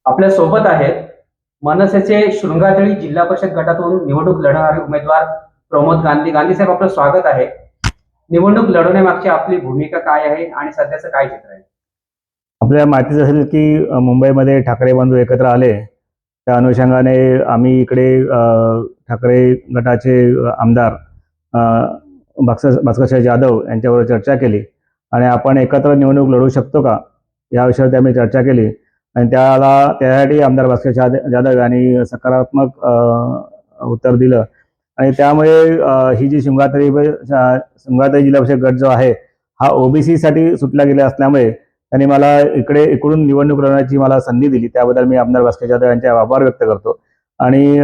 आपल्या सोबत आहेत मनसेचे शृंगारळी जिल्हा परिषद गटातून निवडणूक लढवणारे उमेदवार प्रमोद गांधी. गांधी साहेब, आपलं स्वागत आहे. निवडणूक लढवण्यामागची आपली भूमिका काय आहे आणि सध्याचं काय चित्र आहे? आपल्या माहितीच असेल की मुंबईमध्ये ठाकरे बंधू एकत्र आले. त्या अनुषंगाने आम्ही इकडे ठाकरे गटाचे आमदार भास्करशाह जाधव यांच्यावर चर्चा केली आणि आपण एकत्र निवडणूक लढू शकतो का या विषयावर आम्ही चर्चा केली आणि त्यासाठी आमदार भास्करशाह जाधव यांनी सकारात्मक उत्तर दिलं आणि त्यामुळे ही जी शृंगारतळी जिल्हा परिषद गट जो आहे हा ओबीसी साठी सुटला गेला असल्यामुळे त्यांनी मला इकडून निवडणूक लढवण्याची मला संधी दिली. त्याबद्दल मी आमदार भास्कर जाधव यांचे आभार व्यक्त करतो. आणि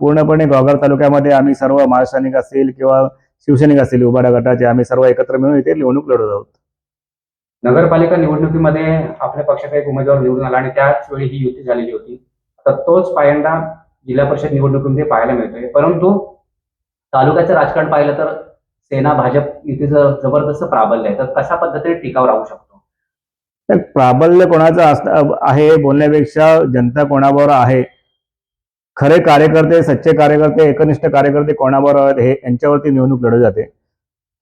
पूर्णपणे घोघर तालुक्यामध्ये आम्ही सर्व महाराष्ट्रानिक असतील किंवा शिवसैनिक असतील उभाटा गटाचे आम्ही सर्व एकत्र मिळून इथे निवडणूक लढवत आहोत. नगरपालिका निवडणुकीमध्ये आपल्या पक्षाचा एक उमेदवार निवडून आला आणि त्याच वेळी ही युती झालेली होती. तर तोच पायंडा जिल्हा परिषद निवडणुकीमध्ये पाहायला मिळतोय. परंतु तालुक्याचं राजकारण पाहिलं तर सेना भाजप युतीचं जबरदस्त प्राबल्य आहे. तर कशा पद्धतीने टिकाव राहू शकतो? तर प्राबल्य कोणाचं आहे बोलण्यापेक्षा जनता कोणाबरोबर आहे, खरे कार्यकर्ते, सच्चे कार्यकर्ते, एकनिष्ठ कार्यकर्ते कोणाबरोबर आहेत हे यांच्यावरती निवडणूक लढवली जाते.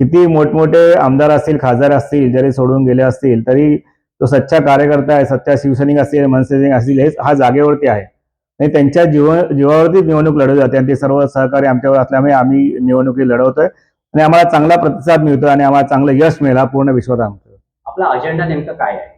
किती मोठमोठे आमदार असतील, खासदार असतील, जरी सोडून गेले असतील तरी तो सच्चा कार्यकर्ता आहे, सच्चा शिवसैनिक असतील, मनसेसैनिक असतील, हे हा जागेवरती आहे आणि त्यांच्या जीवावरती निवडणूक लढवली जाते आणि ते सर्व सहकार्य आमच्यावर असल्यामुळे आम्ही निवडणुकी लढवतोय आणि आम्हाला चांगला प्रतिसाद मिळतोय आणि आम्हाला चांगलं यश मिळेल हा पूर्ण विश्वास आहे. आपला अजेंडा नेमका काय आहे?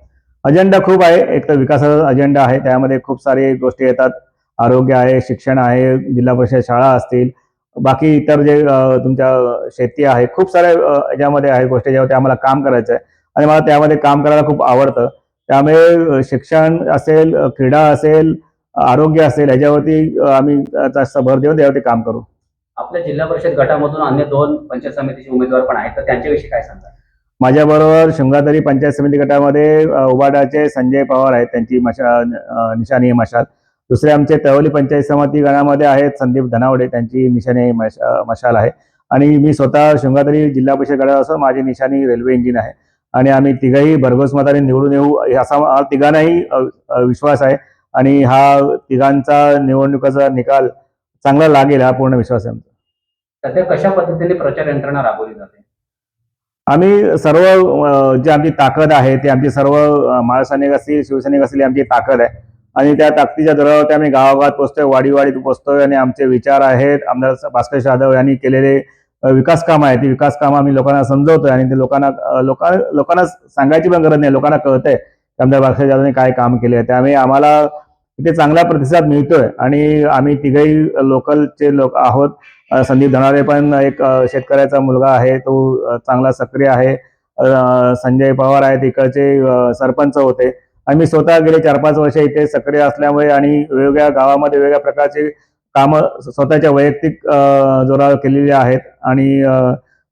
अजेंडा खूप आहे. एक तर विकासाचा अजेंडा आहे, त्यामध्ये खूप सारी गोष्टी येतात. आरोग्य आहे, शिक्षण आहे, जिल्हा परिषद शाळा असतील, बाकी इतर जे तुमच्या शेती आहे, खूप साऱ्या याच्यामध्ये आहे गोष्टी ज्यावरती आम्हाला काम करायचं आहे आणि मला त्यामध्ये काम करायला खूप आवडतं. त्यामुळे शिक्षण असेल, क्रीडा असेल, आरोग्य असेल, याच्यावरती आम्ही जास्त भर देऊन त्यावरती काम करू. आपल्या जिल्हा परिषद गटामधून अन्य 2 पंचायत समितीचे उमेदवार पण आहेत, तर त्यांच्याविषयी काय सांगा? माझ्याबरोबर शृंगारतळी पंचायत समिती गटामध्ये उबाटाचे संजय पवार आहेत, त्यांची निशाणी मशाल. दुसरे आमचे तळवली पंचायत समिती गणामध्ये आहेत संदीप धनावडे, त्यांची निशाणी मशाल आहे आणि मी स्वतः शृंगारतळी जिल्हा परिषद गटात असून माझी निशाणी रेल्वे इंजिन आहे आणि आम्ही तिघही भरघोस मताने निवडून येऊ असा तिघांनाही विश्वास आहे आणि हा तिघांचा निवडणुकीचा निकाल चांगला लागेल हा पूर्ण विश्वास आहे. सध्या कशा पद्धतीने प्रचार यंत्रणा राबवली जाते? आम्ही सर्व जी आमची ताकद आहे ते आमची सर्व महासैनिक असतील, शिवसैनिक असतील, आमची ताकद आहे आणि त्या ताकदीच्या जोरावरती आम्ही गावागावात पोहोचतोय, वाडीवाडीत पोहोचतोय आणि आमचे विचार आहेत आमदार भास्कर जाधव यांनी केलेले विकास कामं आहेत. ती विकास कामं आम्ही लोकांना समजवतोय आणि ते लोकांना सांगायची पण गरज नाही, लोकांना कळतंय आमदार भास्कर जाधवने काय काम केले. त्यामुळे आम्हाला इथे चांगला प्रतिसाद मिळतोय आणि आम्ही तिघही लोकलचे लोक आहोत. संदीप धनावडे पण एक शेतकऱ्याचा मुलगा आहे, तो चांगला सक्रिय आहे. संजय पवार आहेत, इकडचे सरपंच होते आणि मी स्वतः गेले 4-5 वर्ष इथे सक्रिय असल्यामुळे आणि वेगवेगळ्या गावामध्ये वेगवेगळ्या प्रकारचे कामं स्वतःच्या वैयक्तिक जोरावर केलेली आहेत आणि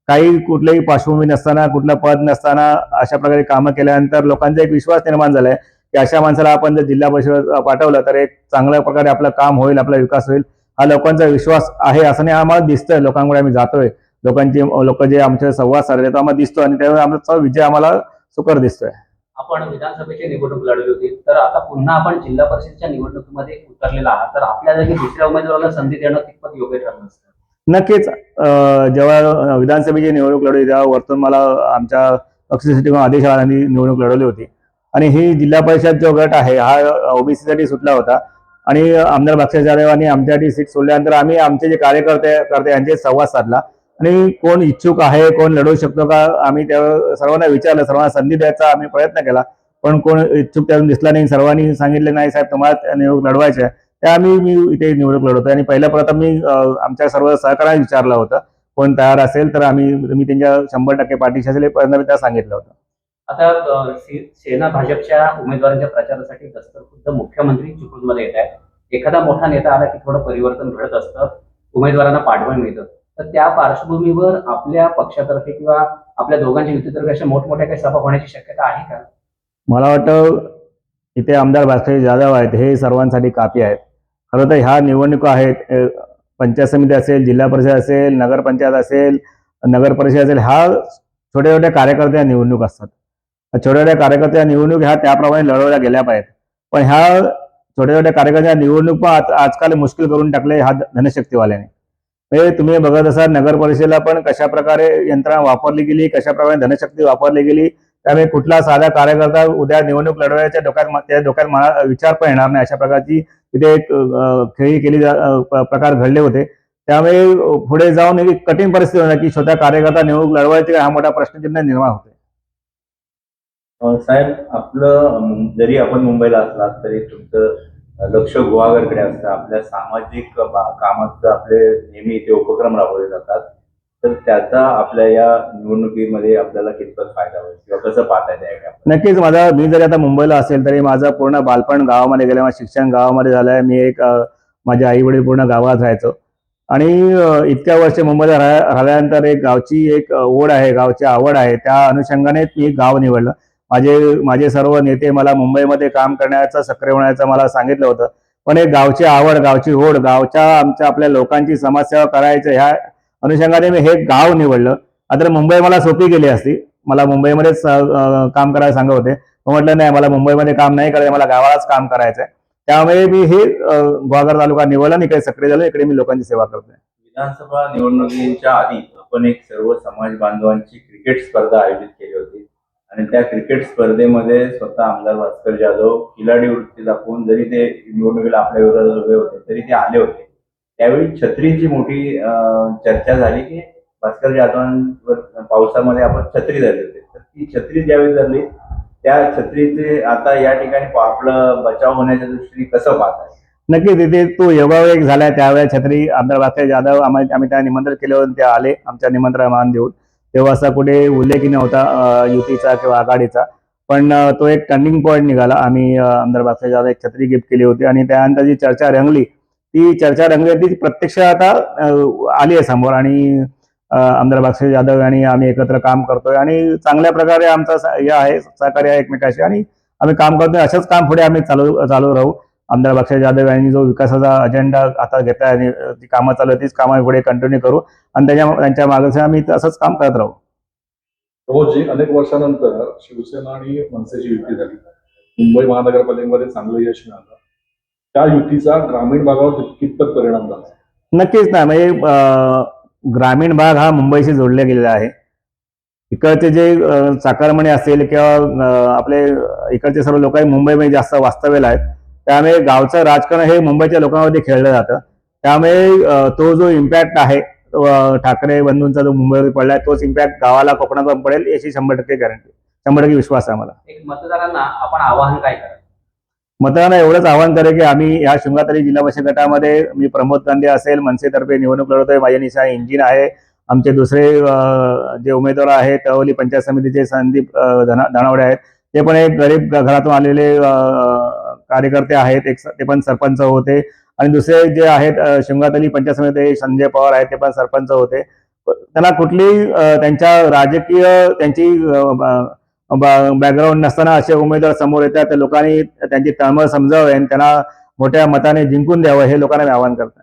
काही कुठल्याही पार्श्वभूमी नसताना, कुठलं पद नसताना अशा प्रकारे कामं केल्यानंतर लोकांचा एक विश्वास निर्माण झालाय की अशा माणसाला आपण जर जिल्हा परिषद पाठवलं तर एक चांगल्या प्रकारे आपलं काम होईल, आपला विकास होईल, हा लोकांचा विश्वास आहे असं नाही आम्हाला दिसतंय. लोकांकडे आम्ही जातोय, लोक जे आमचे संवाद साधले तो आम्हाला दिसतो आणि त्यामुळे आमचा विजय आम्हाला सुकर दिसतोय. आपण विधानसभेची निवडणूक लढवली होती, तर आता पुन्हा आपण जिल्हा परिषदेच्या निवडणुकीमध्ये उतरलेला आहात, तर आपल्या जागी दुसऱ्या उमेदवाराला संधी देणं कितपत योग्य ठरलं असतं? नक्कीच. जेव्हा विधानसभेची निवडणूक लढवली तेव्हा वरतून मला आमच्या पक्षासाठी आदेश आला आणि निवडणूक लढवली होती आणि ही जिल्हा परिषद जो गट आहे हा ओबीसी साठी सुटला होता आणि आमदार भास्कर जाधव यांनी आमच्यासाठी सीट सोडल्यानंतर आम्ही आमचे जे कार्यकर्ते यांचे संवाद साधला आणि कोण इच्छुक आहे, कोण लढवू शकतो का, आम्ही त्या सर्वांना विचारलं, सर्वांना संधी द्यायचा आम्ही प्रयत्न केला, पण कोण इच्छुक त्यातून दिसला नाही. सर्वांनी सांगितले नाही साहेब तुम्हाला निवडणूक लढवायची आहे. त्या मी इथे निवडणूक लढवतोय आणि पहिल्या प्रथम मी आमच्या सर्व सहकार्यांना विचारलं होतं कोण तयार असेल तर मी त्यांच्या 100% पाठीशी असेल मी त्या सांगितलं होतं. आता सेना भाजपच्या उमेदवारांच्या प्रचारासाठी दस्तक खुद्द मुख्यमंत्री चिपळूणमध्ये येत आहेत. एखादा मोठा नेता आला की थोडं परिवर्तन घडत असतं, उमेदवारांना पाठबळ मिळतं. तर त्या पार्श्वभूमीवर आपल्या पक्षातर्फे किंवा आपल्या दोघांच्या युतीतर्फे अशा मोठमोठ्या काही सभा होण्याची शक्यता आहे का? मला वाटतं इथे आमदार भास्कर जाधव आहेत हे सर्वांसाठी काफी आहेत. खरं तर ह्या निवडणुका आहेत, पंचायत समिती असेल, जिल्हा परिषद असेल, नगरपंचायत असेल, नगर परिषद असेल, ह्या छोट्या छोट्या कार्यकर्त्या निवडणूक असतात. छोट्या छोट्या कार्यकर्त्या निवडणूक ह्या त्याप्रमाणे लढवल्या गेल्या पाहिजेत, पण ह्या छोट्या छोट्या कार्यकर्त्यांच्या निवडणूक पण आजकाल मुश्किल करून टाकले हा धनशक्तीवाल्याने. म्हणजे तुम्ही बघत असाल नगर परिषदेला पण कशा प्रकारे यंत्रणा वापरली गेली, कशा प्रकारे धनशक्ती वापरली गेली. त्यामुळे कुठला साधा कार्यकर्ता उद्या निवडणूक लढवायच्या त्या डोक्यात विचार पण येणार नाही, अशा प्रकारची तिथे एक खेळी केली प्रकार घडले होते. त्यामुळे पुढे जाऊन एक कठीण परिस्थिती होणार की छोट्या कार्यकर्ता निवडणूक लढवायची हा मोठा प्रश्नचिन्ह निर्माण होते. साहेब, आपलं जरी आपण मुंबईला असलात तरी तुमचं लक्ष गुहागरकडे असतं. आपल्या सामाजिक कामाचं आपले नेहमी इथे उपक्रम राबवले जातात. तर त्याचा आपल्या या निवडणुकीमध्ये आपल्याला कितपत फायदा होईल किंवा कसं पाहता येईल? नक्कीच मी जरी आता मुंबईला असेल तरी माझं पूर्ण बालपण गावामध्ये गेलं, माझं शिक्षण गावामध्ये झालंय. मी माझे आई वडील पूर्ण गावात राहायचो आणि इतक्या वर्ष मुंबईला राहिल्यानंतर एक गावची एक ओढ आहे, गावची आवड आहे. त्या अनुषंगाने मी गाव निवडलं. माझे सर्व नेते मला मुंबईमध्ये काम करण्याचं, सक्रिय होण्याचं मला सांगितलं होतं. पण एक गावची आवड, गावची ओढ, आपल्या लोकांची समाजसेवा करायचं ह्या अनुषंगाने मी हे गाव निवडलं. आता मुंबई मला सोपी गेली असती, मला मुंबईमध्येच काम करायला सांगत होते. म्हटलं नाही, मला मुंबईमध्ये काम नाही करायचं, मला गावालाच काम करायचंय. त्यामुळे मी हे गुहागर तालुका निवडला आणि इकडे सक्रिय झालो. इकडे मी लोकांची सेवा करतोय. विधानसभा निवडणुकीच्या आधी आपण एक सर्व समाज बांधवांची क्रिकेट स्पर्धा आयोजित केली होती आणि त्या क्रिकेट स्पर्धेमध्ये स्वतः आमदार भास्कर जाधव खिलाडी वृत्ती दाखवून जरी ते निवडणुकीला आपल्या विरोधात उभे होते तरी ते आले होते. त्यावेळी छत्रीची मोठी चर्चा झाली की भास्कर जाधवांवर पावसामध्ये आपण छत्री धरली होती. तर ती छत्री ज्यावेळी धरली त्या छत्रीचे आता या ठिकाणी आपलं बचाव होण्याच्या दृष्टीने कसं पाहताय? नक्की तिथे तो योगायोग झालाय. त्यावेळेस छत्री आमदार भास्कर जाधव आम्ही त्यांना निमंत्रण केलं होतं, ते आले आमच्या निमंत्रण मान देऊन. तेव्हा असा कुठे उल्लेखही नव्हता युतीचा किंवा आघाडीचा. पण तो एक टर्निंग पॉईंट निघाला. आम्ही आमदार भास्कर जाधव एक छत्री गिफ्ट केली होती आणि त्यानंतर जी चर्चा रंगली ती प्रत्यक्ष आता आली आहे समोर आणि आमदार भास्कर जाधव आणि आम्ही एकत्र काम करतोय आणि चांगल्या प्रकारे आमचा हे आहे, सहकार्य आहे एकमेकाशी आणि आम्ही काम करतोय. असंच काम पुढे आम्ही चालू राहू. आमदार भास्कर जाधव यांनी जो विकासाचा अजेंडा आता घेतला आणि जी कामं चालू आहे तीच कामं पुढे कंटिन्यू करू आणि त्यांच्या मागे आम्ही असंच काम करत राहू. रोजी अनेक वर्षानंतर शिवसेना आणि मनसेची युती झाली. मुंबई महानगरपालिकेमध्ये चांगलं यश मिळालं. त्या युतीचा ग्रामीण भागावर कितपत परिणाम झाला? नक्कीच नाही. म्हणजे ग्रामीण भाग हा मुंबईशी जोडला गेलेला आहे. इकडचे जे चाकरमानी असेल किंवा आपले इकडचे सर्व लोक मुंबईमध्ये जास्त वास्तव्याला आहेत. त्यामुळे गावचं राजकारण हे मुंबईच्या लोकांमध्ये खेळलं जातं. त्यामुळे तो जो इम्पॅक्ट आहे ठाकरे बंधूंचा जो मुंबईवर पडलाय तोच इम्पॅक्ट गावाला, कोकणात पण पडेल याची 100% गॅरंटी, 100% विश्वास आहे मला. एक मतदारांना आपण आवाहन काय करा? मतदारांना एवढंच आवाहन करे की आम्ही या शृंगारताली जिल्हा परिषद गटामध्ये मी प्रमोद कांदे असेल, मनसेतर्फे निवडणूक लढवतोय. माझ्या निशा इंजिन आहे. आमचे दुसरे जे उमेदवार आहेत तळवली पंचायत समितीचे संदीप धनावडे आहेत. ते पण एक गरीब घरातून आलेले कार्यकर्ते आहेत. ते पण सरपंच होते आणि दुसरे जे आहेत शृंगारताली पंचायत समिती संजय पवार आहेत, ते पण सरपंच होते. त्यांना कुठली त्यांच्या राजकीय त्यांची बॅकग्राऊंड नसताना असे उमेदवार समोर येतात. त्या लोकांनी त्यांची तळमळ समजावं आणि त्यांना मोठ्या मताने जिंकून द्यावं हे लोकांना मी आवाहन करतो.